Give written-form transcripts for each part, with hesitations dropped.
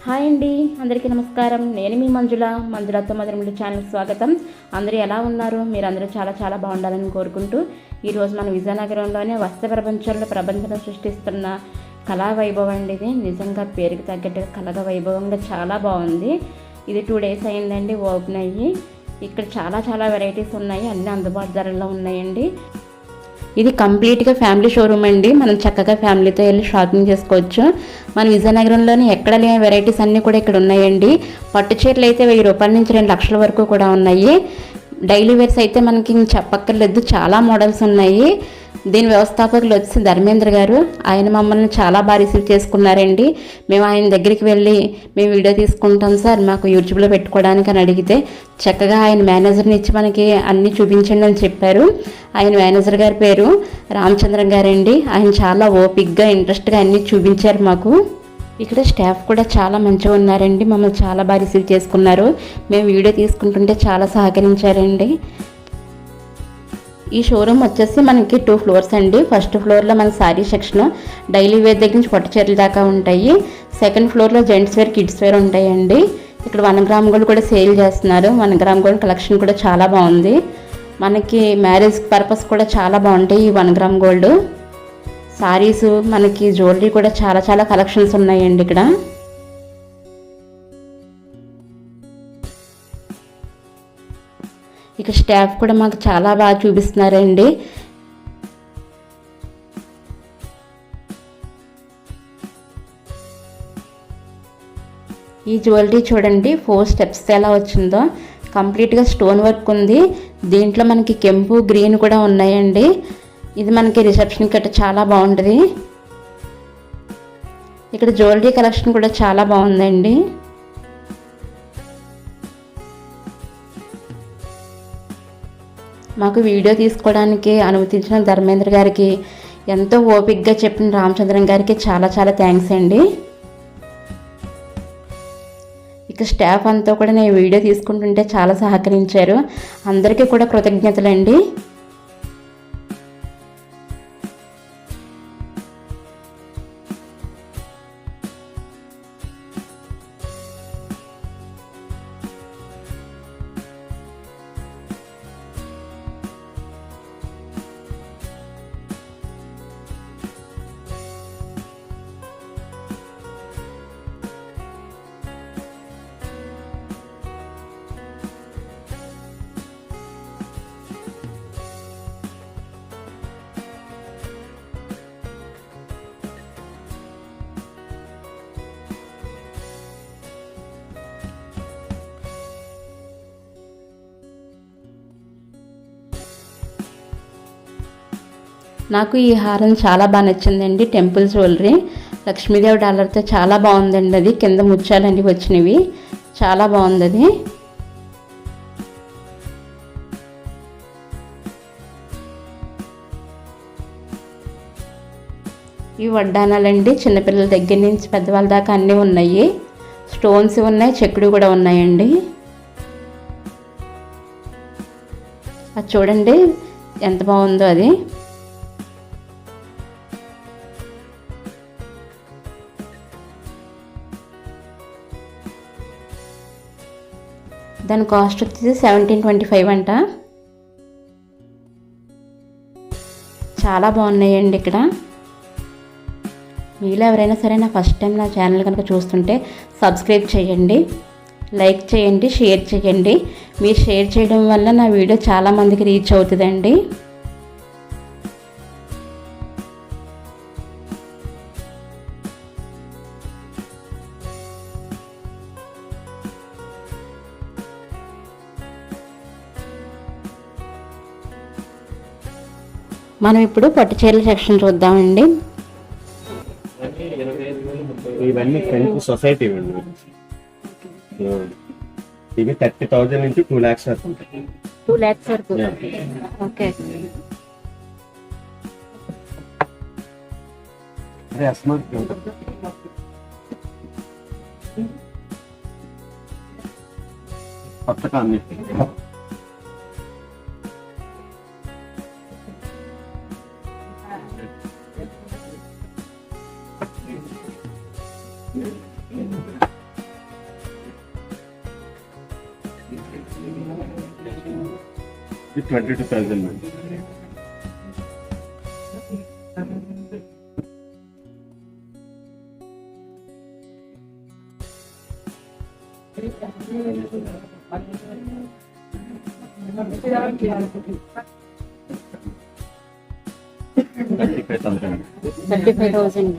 Hi అండి, అందరికీ నమస్కారం. నేను మీ మంజులతో మధురములు ఛానల్కి స్వాగతం. అందరూ ఎలా ఉన్నారు? మీరందరూ చాలా చాలా బాగుండాలని కోరుకుంటూ ఈరోజు మన విజయనగరంలోనే వస్త్ర ప్రపంచంలో ప్రబంధన సృష్టిస్తున్న కళా వైభవం అండి. ఇది నిజంగా పేరుకి తగ్గట్టు కళా వైభవంగా చాలా బాగుంది. ఇది 2 days అయిందండి ఓపెన్ అయ్యి. ఇక్కడ చాలా చాలా వెరైటీస్ ఉన్నాయి, అన్నీ అందుబాటు ధరల్లో ఉన్నాయండి. ఇది కంప్లీట్గా ఫ్యామిలీ షోరూమ్ అండి. మనం చక్కగా ఫ్యామిలీతో వెళ్ళి షాపింగ్ చేసుకోవచ్చు. మన విజయనగరంలోని ఎక్కడ లేని వెరైటీస్ అన్నీ కూడా ఇక్కడ ఉన్నాయండి. పట్టు చీరలు అయితే 1000 రూపాయల నుంచి 2 లక్షల వరకు కూడా ఉన్నాయి. డైలీ వేర్స్ అయితే మనకి చెప్పక్కర్లేదు, చాలా మోడల్స్ ఉన్నాయి. దీని వ్యవస్థాపకులు వచ్చి ధర్మేంద్ర గారు. ఆయన మమ్మల్ని చాలా బాగా రిసీవ్ చేసుకున్నారండి. మేము ఆయన దగ్గరికి వెళ్ళి మేము వీడియో తీసుకుంటాం సార్, మాకు యూట్యూబ్లో పెట్టుకోవడానికి అని అడిగితే చక్కగా ఆయన మేనేజర్ని ఇచ్చి మనకి అన్నీ చూపించండి అని చెప్పారు. ఆయన మేనేజర్ గారి పేరు రామచంద్రన్ గారండి. ఆయన చాలా ఓపిక్గా ఇంట్రెస్ట్గా అన్నీ చూపించారు మాకు. ఇక్కడ స్టాఫ్ కూడా చాలా మంచిగా ఉన్నారండి. మమ్మల్ని చాలా బాగా రిసీవ్ చేసుకున్నారు. మేము వీడియో తీసుకుంటుంటే చాలా సహకరించారండి. ఈ షోరూమ్ వచ్చేసి మనకి 2 floors అండి. ఫస్ట్ ఫ్లోర్లో మన శారీ సెక్షన్, డైలీ వేర్ దగ్గర నుంచి పట్టు చీరల దాకా ఉంటాయి. సెకండ్ ఫ్లోర్లో జెంట్స్ వేర్, కిడ్స్ వేర్ ఉంటాయండి. ఇక్కడ 1 గ్రామ్ గోల్డ్ కూడా సేల్ చేస్తున్నారు. 1 గ్రామ్ గోల్డ్ కలెక్షన్ కూడా చాలా బాగుంది. మనకి మ్యారేజ్ పర్పస్ కూడా చాలా బాగుంటాయి ఈ 1 గ్రామ్ గోల్డ్. సారీస్, మనకి జ్యువెలరీ కూడా చాలా చాలా కలెక్షన్స్ ఉన్నాయండి ఇక్కడ. ఇక స్టాఫ్ కూడా మాకు చాలా బాగా చూపిస్తున్నారండి. ఈ జ్యువెలరీ చూడండి, 4 steps ఎలా వచ్చిందో. కంప్లీట్గా స్టోన్ వర్క్ ఉంది. దీంట్లో మనకి కెంపు, గ్రీన్ కూడా ఉన్నాయండి. ఇది మనకి రిసెప్షన్ కట్ట చాలా బాగుంటుంది. ఇక్కడ జ్యువెలరీ కలెక్షన్ కూడా చాలా బాగుందండి. మాకు వీడియో తీసుకోవడానికి అనుమతించిన ధర్మేంద్ర గారికి, ఎంతో ఓపికగా చెప్పిన రామచంద్రన్ గారికి చాలా చాలా థ్యాంక్స్ అండి. ఇక స్టాఫ్ అంతా కూడా నేను వీడియో తీసుకుంటుంటే చాలా సహకరించారు. అందరికీ కూడా కృతజ్ఞతలండి. నాకు ఈ హారం చాలా బాగా నచ్చిందండి. టెంపుల్ జ్యువెలరీ, లక్ష్మీదేవి డాలర్తో చాలా బాగుందండి. అది కింద ముత్యాలన్నీ వచ్చినవి, చాలా బాగుంది అది. ఈ వడ్డానాలండి, చిన్నపిల్లల దగ్గర నుంచి పెద్దవాళ్ళ దాకా అన్నీ ఉన్నాయి. స్టోన్స్ ఉన్నాయి, చెక్కుడు కూడా ఉన్నాయండి. అది చూడండి ఎంత బాగుందో అది. దాని కాస్ట్ వచ్చేసి 1725 అంట. చాలా బాగున్నాయండి ఇక్కడ. మీలో ఎవరైనా సరే నా ఫస్ట్ టైం నా ఛానల్ కనుక చూస్తుంటే సబ్స్క్రైబ్ చేయండి, లైక్ చేయండి, షేర్ చేయండి. మీరు షేర్ చేయడం వల్ల నా వీడియో చాలామందికి రీచ్ అవుతుందండి. మనం ఇప్పుడు పట్టు చీరల సెక్షన్ చూద్దామండి. ఇవన్నీ ఫ్రెండ్స్ సొసైటీ అండి. ఇవి 30,000 నుంచి 2 lakhs వరకు ఉంటాయి. 2 lakhs వరకు. ఓకే. అరే అస్మాత్ కొత్త కాన్ని ఇది 22,000 మేడం. $35,000. 35,000.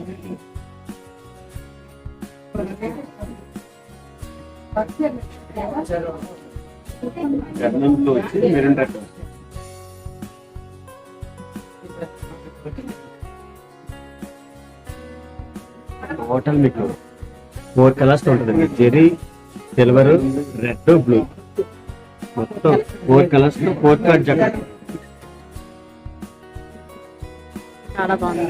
గంధంలో వచ్చి మెరూన్ రెడ్. టోటల్ మీకు 4 కలర్స్ ఉంటుందండి. జెరీ, సిల్వర్, రెడ్, బ్లూ, మొత్తం 4 కలర్స్ తో 4 కార్డ్ జగన్. చాలా బాగుంది.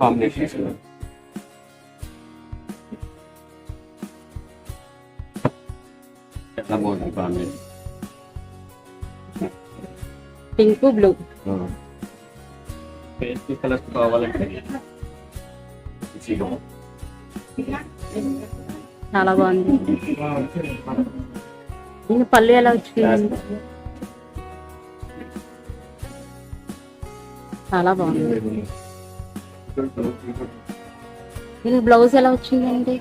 కాంబినేషన్స్ చాలా బాగుంది combination. Pink, blue. Pastel colours కావాలంటే చాలా బాగుంది. ఇంకా పళ్ళు ఎలా వచ్చింది? చాలా బాగుంది. దీని బ్లౌజ్ ఎలా వచ్చిందండి?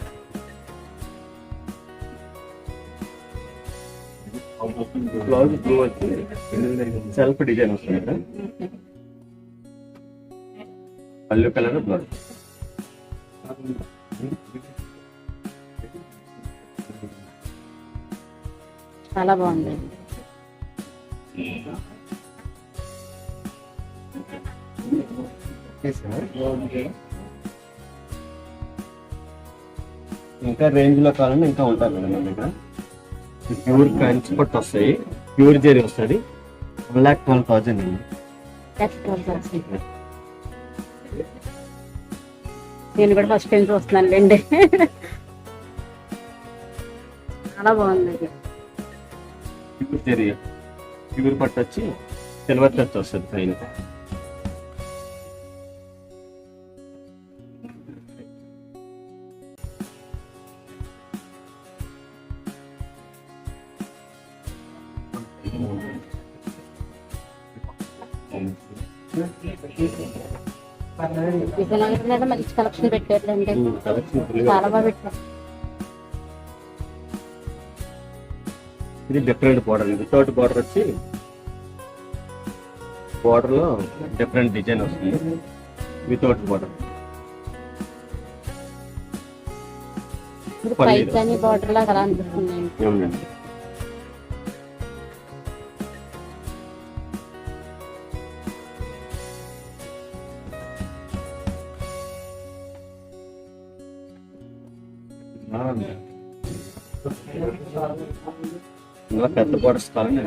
బ్లౌజ్ బ్లూ వచ్చి సెల్ఫ్ డిజైన్ వస్తుంది కదా. పళ్ళు కలర్ బ్లౌజ్. చాలా బాగుంది. ఇంకా రేంజ్ లో కావాలంటే ఇంకా ఉంటారు కదా మన దగ్గర. ప్యూర్ కంచి పట్టు వస్తాయి, ప్యూర్ జరీ వస్తుంది. 1,12,000 అండి. నేను కూడా ఫస్ట్ టైం చూస్తున్నాను లేండి. చాలా బాగుంది. ప్యూర్ జరీ, ప్యూర్ పట్టు వచ్చి సిల్వర్ టచ్ వస్తుంది పైన. విజయనగరం మీద మంచి కలెక్షన్ పెట్టారండి. చాలా బాగా పెట్టారు. ఇది డిఫరెంట్ బార్డర్. వితౌట్ బార్డర్ వచ్చి బార్డర్ లో డిఫరెంట్ డిజైన్ వస్తుంది. వితౌట్ బార్డర్ పైతాని బార్డర్ లాగా అలా అనిపిస్తుంది. అవునండి. ఇంకా పెద్ద బార్డర్స్ కావాలండి.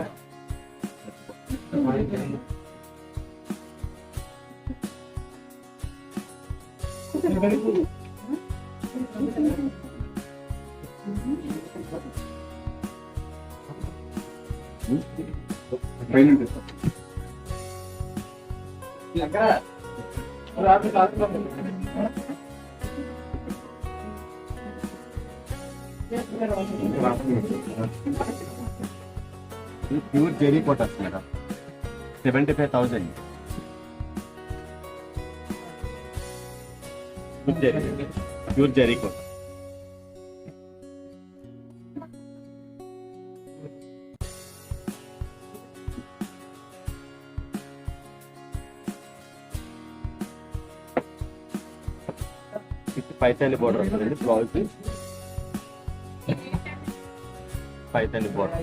ప్యూర్ జెరీ కోట్ వస్తుంది madam. 75,000. Pure zari coat. Paithani border వస్తుంది. Blouse Paithani border.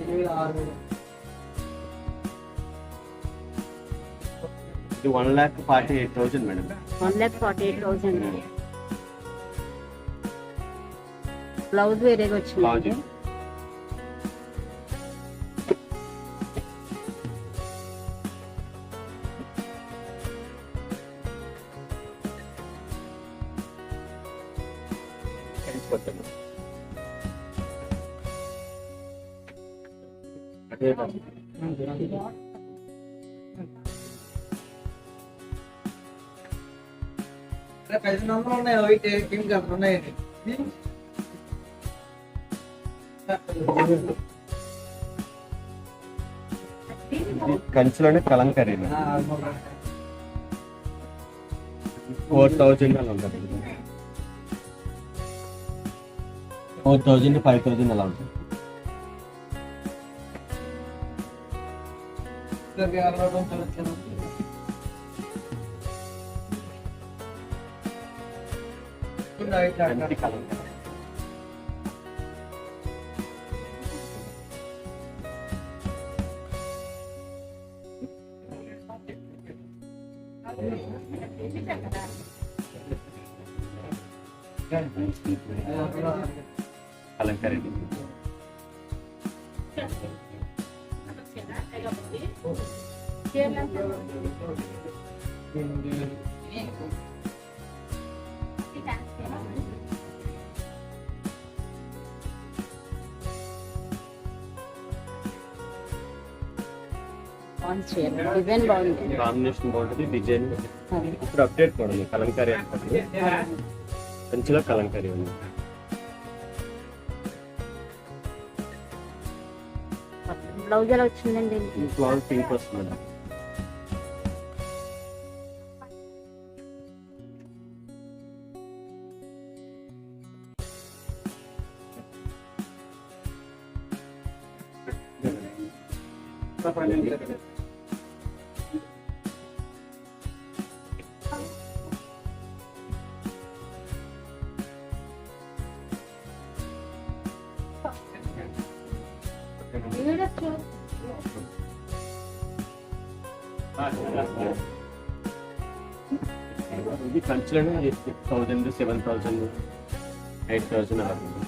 ఇది 1,48,000 మేడం. 1,48,000. బ్లౌజ్ వేరేగా వచ్చింది. కంచిలోనే కలంకరీ 4000 అలా ఉంటుంది. 4000 5000 అలా ఉంటుంది. కంచి కలంకరీ. కలంకరీ డిజైన్ బాగుంది, కాంబినేషన్ బాగుంటుంది, డిజైన్ ఇప్పుడు అప్డేట్ కూడా ఉంది. కలంకారీ అంటే కంచిలో కలంకారీ ఉంది. బ్లౌజ్ ఎలా వచ్చిందండి? బ్లౌజ్ పింక్ వస్తుంది. ఇది కంచిలోనే 6000 7000 8000 అలా ఉంది.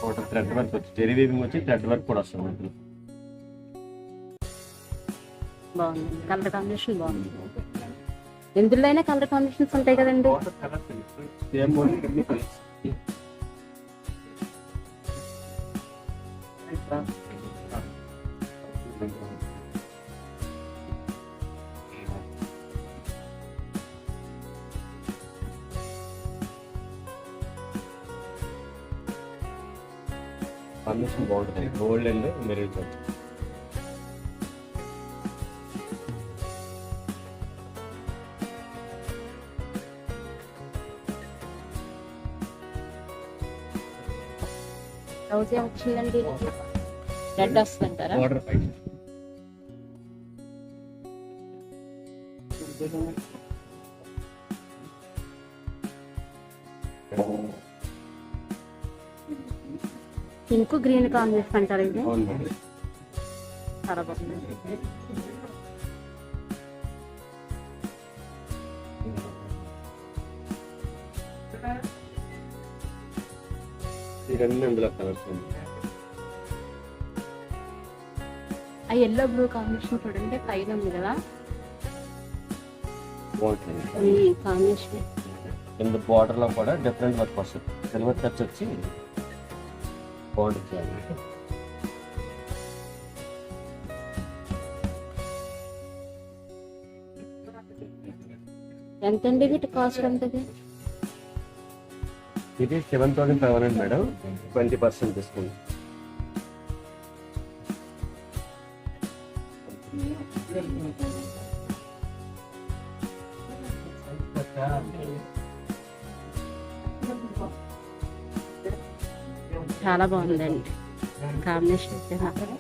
ఒకటి థ్రెడ్ వర్క్ వచ్చి జెరీ వీవింగ్ వచ్చి థ్రెడ్ వర్క్ కూడా వస్తుంది. బాగుంది, కలర్ కాంబినేషన్ బాగుంది. ఎందులో అయినా కలర్ కాంబినేషన్స్ ఉంటాయి కదండి. కాంబినేషన్ బాగుంటుంది, గోల్డ్ అండ్ మెరూన్. బ్లౌజ్ వచ్చిందండి, రెడ్ వస్తుంటారా? బార్డర్ పైన పింక్ గ్రీన్ కాంబినేషన్ అంటారు ఇది. బాగుంది. చాలా బాగుంది. ఇవన్నీ ఇందులో కలర్స్ ఉంది. ఆ ఎల్లో బ్లూ కాంబినేషన్ చూడండి, పైన ఉంది కదా బాగుంటుంది. ఈ కాంబినేషన్. కింద బార్డర్ లో కూడా డిఫరెంట్ వర్క్ వస్తుంది. సిల్వర్ టచ్ వచ్చి బాగుంటుంది. ఎంతండి వీటి కాస్ట్ ఎంతది? ఇది 7500 మేడం, 20% డిస్కౌంట్. చాలా బాగుందండి కాంబినేషన్ అయితే మాత్రం.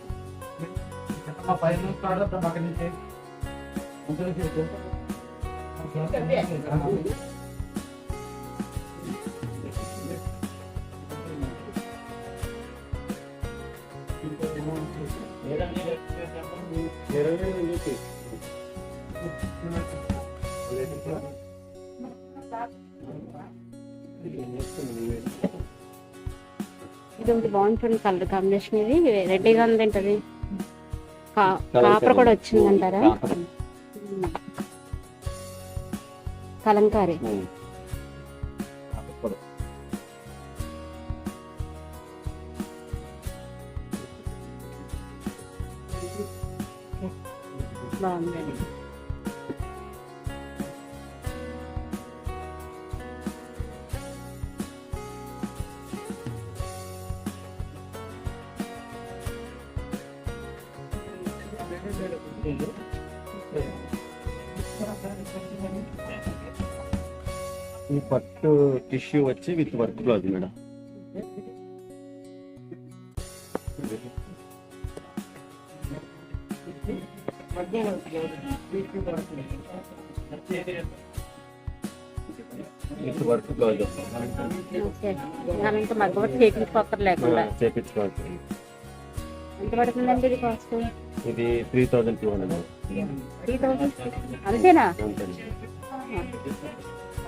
ఇది ఒకటి బాగుంటుంది కలర్ కాంబినేషన్. ఇది రెడ్డిగా ఉందంటది, కాపర్ కూడా వచ్చిందంటారా? కలంకారీ. బాగుందండి. ఈ పట్టు టిష్యూ వచ్చి with work blouse madam. With work blouse okay, ఇంకా మగ్గ చేయించుకోక్కర్ లేకుండా చేపించుకోవచ్చు. ఎంత పడుతుందండి ఇది కాస్ట్? ఇది 3200. 3000 అంతేనా?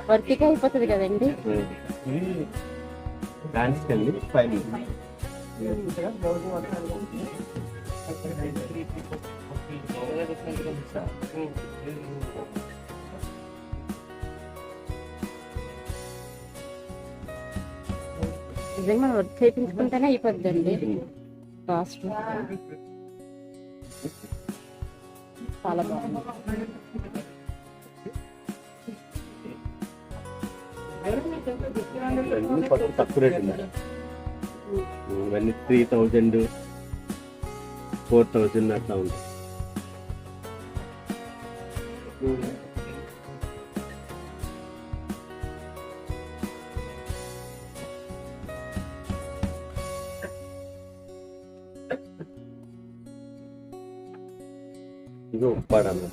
వర్క్కి అయిపోతుంది కదండి. డాన్స్ కెళ్ళి ఫైన్. నిజంగా మనం వర్క్ చేయించుకుంటేనే అయిపోద్దండి కాస్ట్. చాలా బాగుంది. ఇవన్నీ పట్టు తక్కువ రేట్ ఉంది. ఇవన్నీ 3000, 4000 అట్లా ఉంది. ఇది ఉప్పాడమ్మ.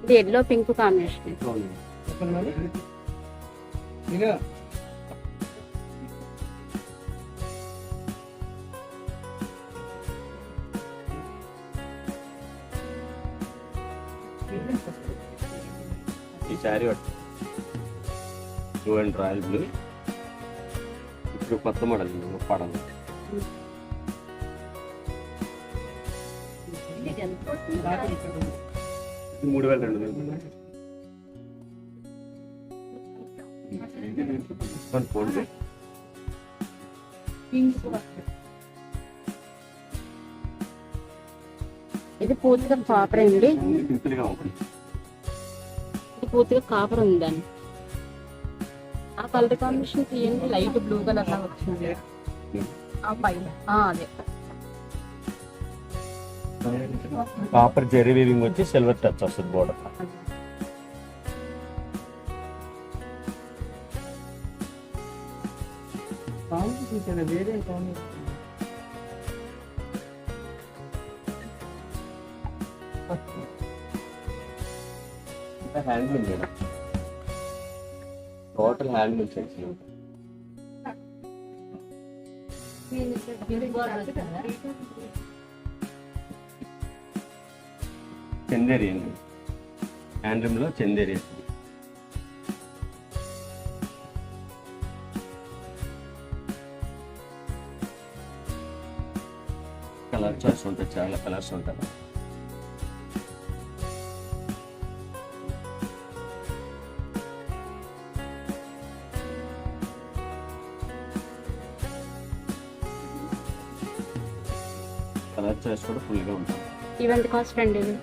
ఇది ఎల్లో పింక్ కాంబినేషన్. ఈ sari blue and royal blue. ఇప్పుడు కొత్త మోడల్ ఉప్పాడమ్మ. ఇది 3200. పోండి. ఇది పూర్తిగా కాపర్ అండి. సింపుల్గా ఉంటుంది. ఇది పూర్తిగా కాపర్ ఉందండి. ఆ కలర్ కాంబినేషన్ తీయండి, లైట్ బ్లూ కలర్ లా వచ్చింది. ఆ పైన అదే కాపర్ జెరీ వీవింగ్ వచ్చి సిల్వర్ టచ్ వస్తుంది border. Handloom madam, total handloom section. Chanderi అండి, హ్యాండ్లూమ్ లో చందేరి. కలర్ చాయిస్ ఉంటాయి, చాలా కలర్స్ ఉంటాయి. కలర్ చాయిస్ కూడా ఫుల్గా ఉంటుంది. ఇవెంత కాస్ట్ అండి? ఇది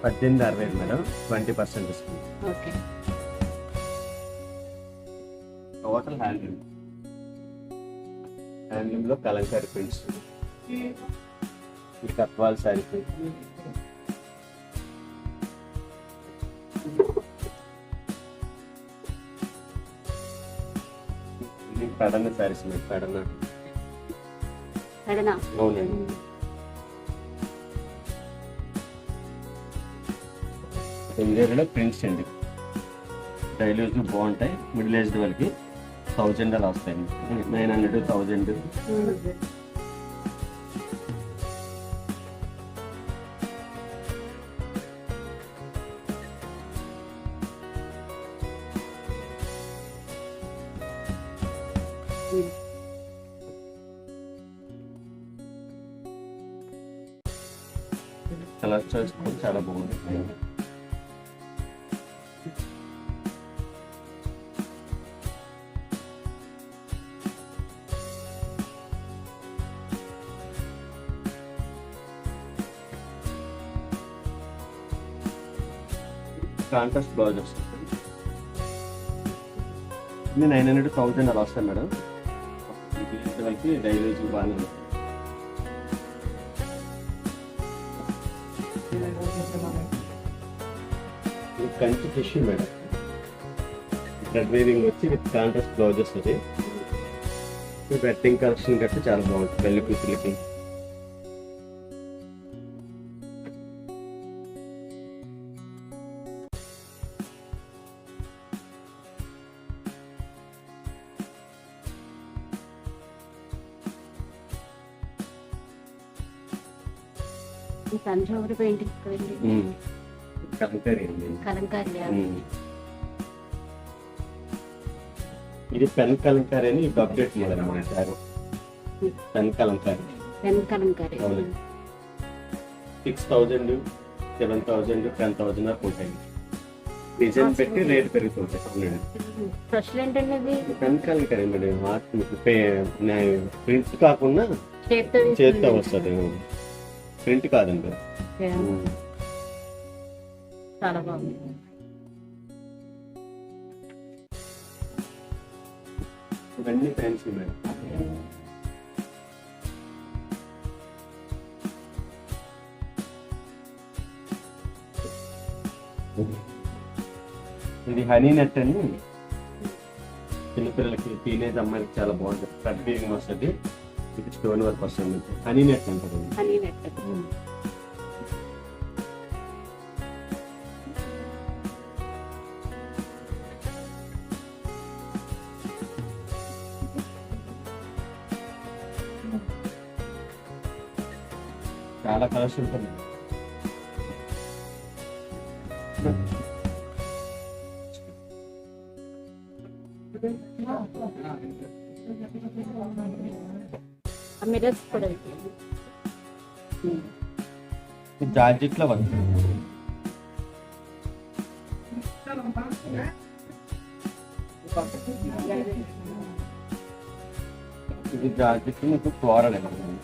1860 madam, 20% discount. Okay. Total handloom. Handloom లో కలంకారీ ప్రింట్స్, ఈ కత్వాల్ శారీ ప్రింట్, పెడన్న శారీస్ మేడం. పెడన్న అవునండి. చందేరిలో ప్రింట్స్ అండి, డైలీ యూజ్ బాగుంటాయి. మిడిల్ ఏజ్డ్ వాళ్ళకి 1000 అలా వస్తాయి. 900, 1000. కలర్ చాయిస్ కూడా చాలా బాగుంది. కాంట్రాస్ట్ బ్లౌజ్ వస్తుంది. ఇది 900-1000 అలా వస్తాయి మేడం. వాళ్ళకి డైలీ యూజ్ బాగానే ఉంటుంది. ఇది Kanchi tissue madam. Thread weaving వచ్చి విత్ కాంట్రాస్ట్ బ్లౌజ్ వస్తుంది. వెడ్డింగ్ కలెక్షన్ కట్టి చాలా బాగుంటుంది పెళ్లి కూతురికి. తంజావూరు పెయింటింగ్ కలంకారీ అండి. కలంకారీ. ఇది పెన్ కలంకారీ అని ఇప్పుడు అప్డేట్ మోడల్ అన్నమాట. పెన్ కలంకారీ. పెన్ కలంకారీ. 6000, 7000, 10,000 వరకు ఉంటాయి. డిజైన్ పెట్టి రేట్ పెరుగుతుంటాయి. స్పెషల్ ఏంటండి అది? Pen Kalamkari madam. ప్రింట్ కాకుండా చేతితో వస్తుంది. ప్రింట్ కాదండి. చాలా బాగుంది. ఇవన్నీ ఫ్యాన్సీ మేడం. ఇది హనీ నెట్ అని చిన్నపిల్లలకి టీనేజ్ అమ్మాయిలకి చాలా బాగుంటుంది. కట్ బీయింగ్ వస్తుంది. ఇది స్టోన్ వర్క్ వస్తుంది. హనీ నెట్ అంటారు. Honey net. చాలా కలర్స్ ఉంటుంది. మిరర్స్ కూడా జార్జెట్ లో వస్తుంది. ఇది జార్జెట్ మీకు ఫ్లోరల్ అండి.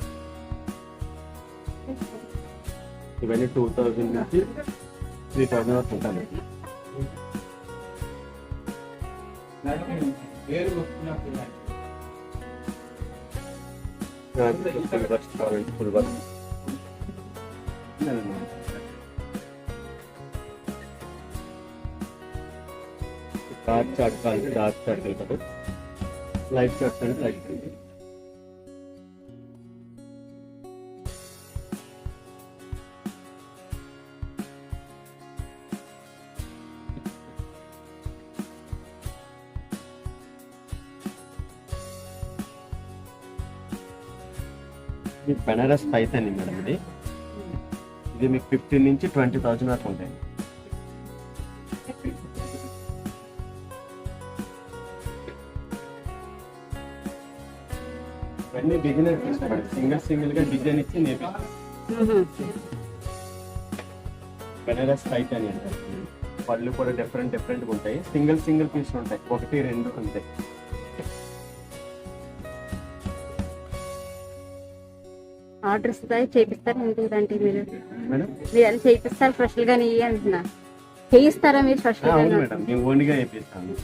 ఇవన్నీ 2000 నుంచి 3000 వరకు ఉంటాయి. ఫుల్ వర్క్ డార్క్ చాట్ కాదు. డార్క్ చాట్ వెళ్తారు. లైట్ చాట్ అంటే లైట్. ఇది బెనారస్ పైతాని మేడం. ఇది మీకు 15 నుంచి 20,000 వరకు ఉంటాయి. ఇవన్నీ బిగినర్ సింగిల్ గా డిజైన్ ఇచ్చి నేర్పిస్తాం. బెనారస్ పైతాని అంటారు. పళ్ళు కూడా డిఫరెంట్ ఉంటాయి. సింగిల్ పీస్ ఉంటాయి. 1, 2 ఉంటాయి. ఆర్డర్ ఇస్తాయి చేపిస్తారు. ఏంటి మీరు మేడం? మీరు అని చేపిస్తారు స్పెషల్ గా అంటున్నా. చేయిస్తారా మీరు స్పెషల్ గా? మేడం మేము ఓన్గా చేపిస్తాము.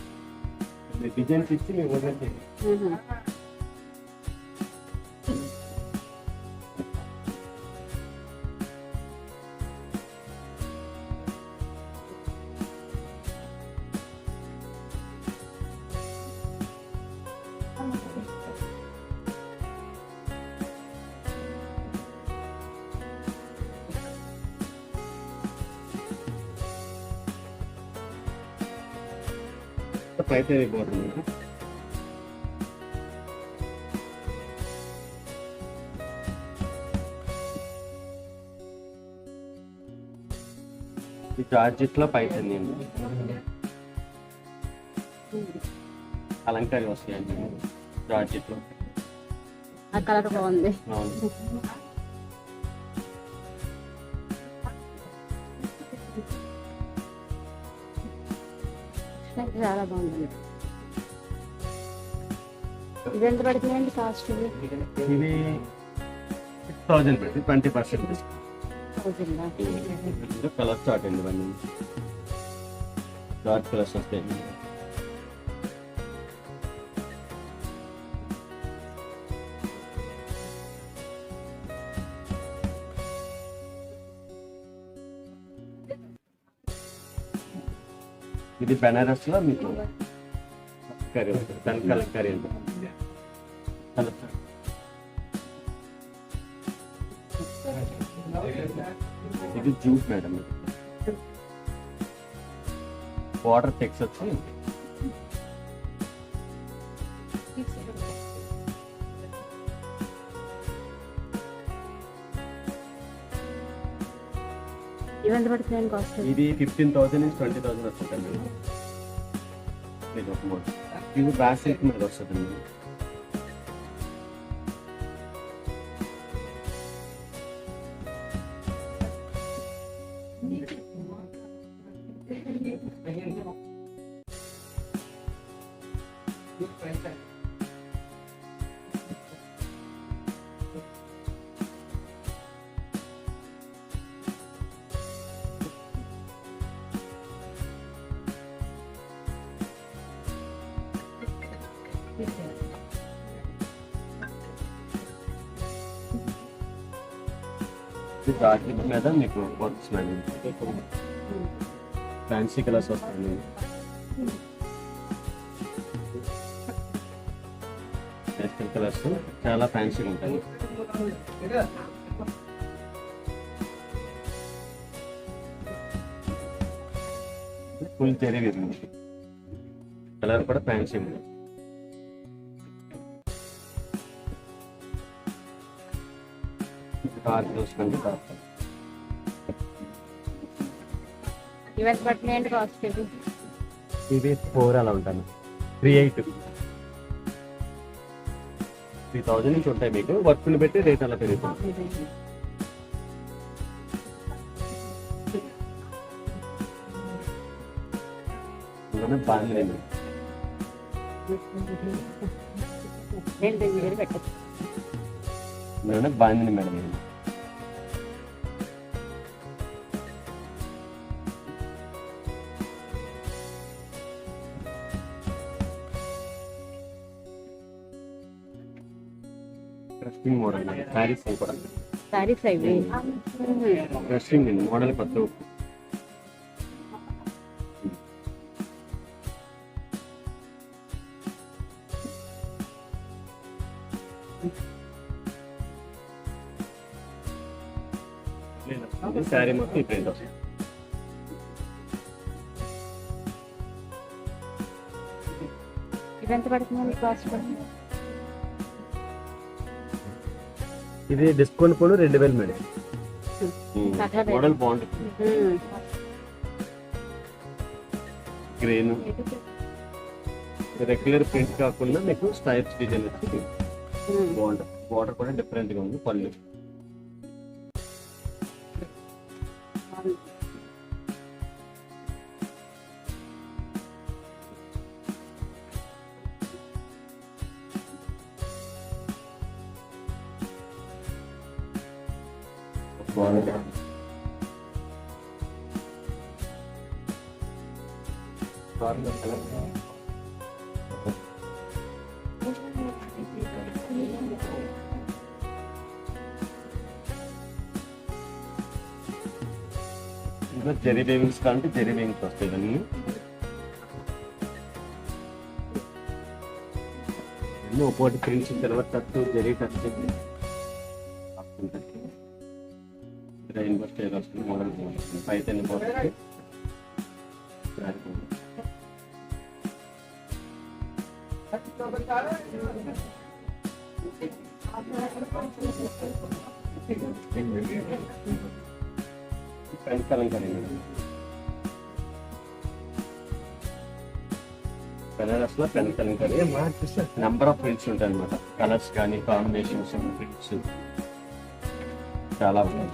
డిజైన్స్ ఇచ్చి మేము ఓన్గా చేపిస్తాం. అయితే అయిపోతుంది. ఈ జార్జెట్ లో పైతుంది అండి. అలంకారీ వస్తాయండి జార్జెట్ లో. ఆ కలర్ బాగుంది. చాలా బాగుంది. ఇది ఎంత పడుతుందండి కాస్ట్? ఇది ఇవి 6,000 పెట్టి 20% కలర్ చార్ట్ అండి. ఇవన్నీ డార్క్ కలర్స్ వస్తాయి. ఇది బెనారస్ లో మీకు కర్రీ ఉంటుంది, దాని కలర్ కర్రీ ఉంటుంది. కలర్ చార్ట్ ఇది జూట్ మేడం. వాటర్ టెక్స్ వచ్చి ఇవి ఎంత పడుతుందండి కాస్ట్? ఇది 15,000 నుంచి 20,000 వస్తుందండి. ఇది ఒక మోడల్. ఇది బ్రాస్ సిల్క్ మీద వస్తుందండి. ఇది డార్క్ మీద మీకు వర్క్స్ మేడం. ఫ్యాన్సీ కలర్స్ వస్తాయి. పేస్టల్ కలర్స్ చాలా ఫ్యాన్సీగా ఉంటాయి. ఫుల్ జరీ ఉంది. కలర్ కూడా ఫ్యాన్సీ ఉంది. డార్క్ చూసుకోండి. ఇవి ఎంత పడుతున్నాయండి కాస్ట్? ఇది 4 అలా ఉంటాను. 3,800 3,000 నుంచి ఉంటాయి మీకు. వర్క్ని బట్టి రేట్ అలా పెరుగుతుంది. బాగుంది బాగుంది మేడం. క్రస్టింగ్ మోడల్ శారీస్ కూడా. సారీస్ అవి క్రస్టింగ్ మోడల్ కొత్త. శారీ మొత్తం ఈ ప్రింట్ వస్తుంది. ఇవి ఎంత పడుతుందండి కాస్ట్? ఇది డిస్కౌంట్ కూడా 2,000 మేడం. మోడల్ బాగుంటుంది. గ్రీన్ రెగ్యులర్ ప్రింట్ కాకుండా మీకు స్ట్రైప్స్ డిజైన్ వచ్చి బాగుంటుంది. బార్డర్ కూడా డిఫరెంట్ గా ఉంది. పళ్ళు ఇంకా జెరీ వేవింగ్స్ కంటే జెరీ వేవింగ్స్ వస్తాయి. అన్నీ ఒక్కోటి prints silver touch, zari touch, rainbow style వస్తుంది. మోడల్ వస్తుంది. పైతని పోతుంది. పెన్ కలంకారీ బెనారస్ లో pen Kalamkari number of prints ఉంటాయి అనమాట. కలర్స్ కానీ కాంబినేషన్స్ ప్రింట్స్ చాలా ఉంటాయి.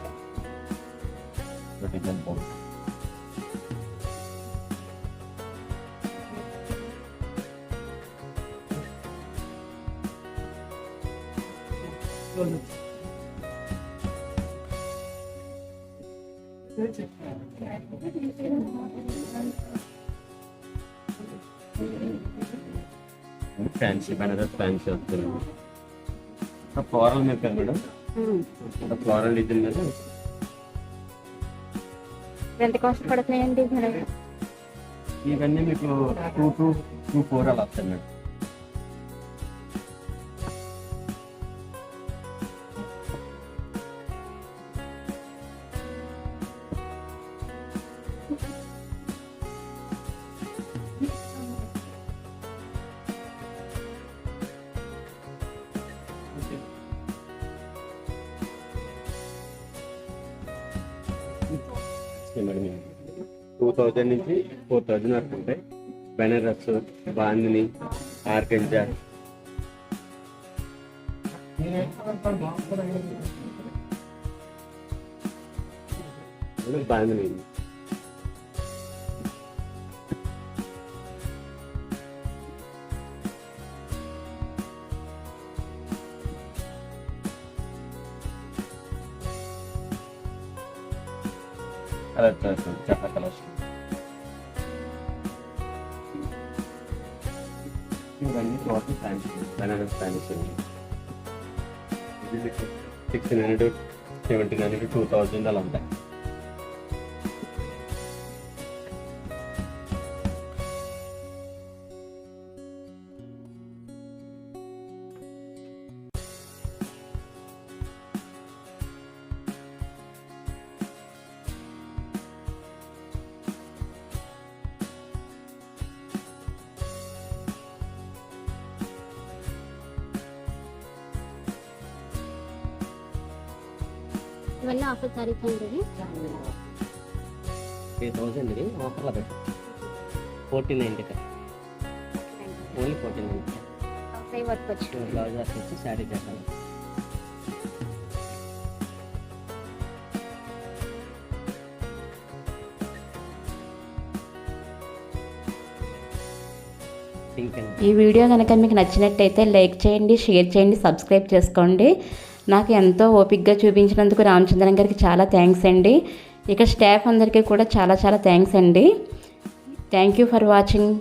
ఫ్యాన్సీ బనారస్ ఫ్యాన్సీ వస్తుంది. ఫ్లోరల్ మీద కదా మేడం, ఫ్లోరల్ డిజైన్ మీద ఎంత కాస్ట్ పడుతున్నాయండి మేడం? ఇవన్నీ మీకు 2 to 4 అలా వస్తాయి మేడం. మేడం 2000 నుంచి 4000 వరకు ఉంటాయి. బెనారస్, బాందిని, ఆర్కెంజా, బాందిని. కలర్ చాలా కలర్స్. ఇవన్నీ టోటల్ ఫ్యాన్సీ బనారస్ ఫ్యాన్సీ. ఇది 1600, 1700, 2000 అలా ఉంటాయి. ఇవన్నీ ఆఫర్ సారీస్ అండి. 3000 ఆఫర్లో పెట్టాం. 1490 ఓన్లీ 1490. వర్క్ వచ్చి బ్లౌజ్ వచ్చి శారీ చేస్తాను. ఈ వీడియో కనుక మీకు నచ్చినట్టయితే లైక్ చేయండి, షేర్ చేయండి, సబ్స్క్రైబ్ చేసుకోండి. నాకు ఎంతో ఓపికగా చూపించినందుకు రామచంద్రన్ గారికి చాలా థ్యాంక్స్ అండి. ఇక స్టాఫ్ అందరికీ కూడా చాలా థ్యాంక్స్ అండి. Thank you for watching.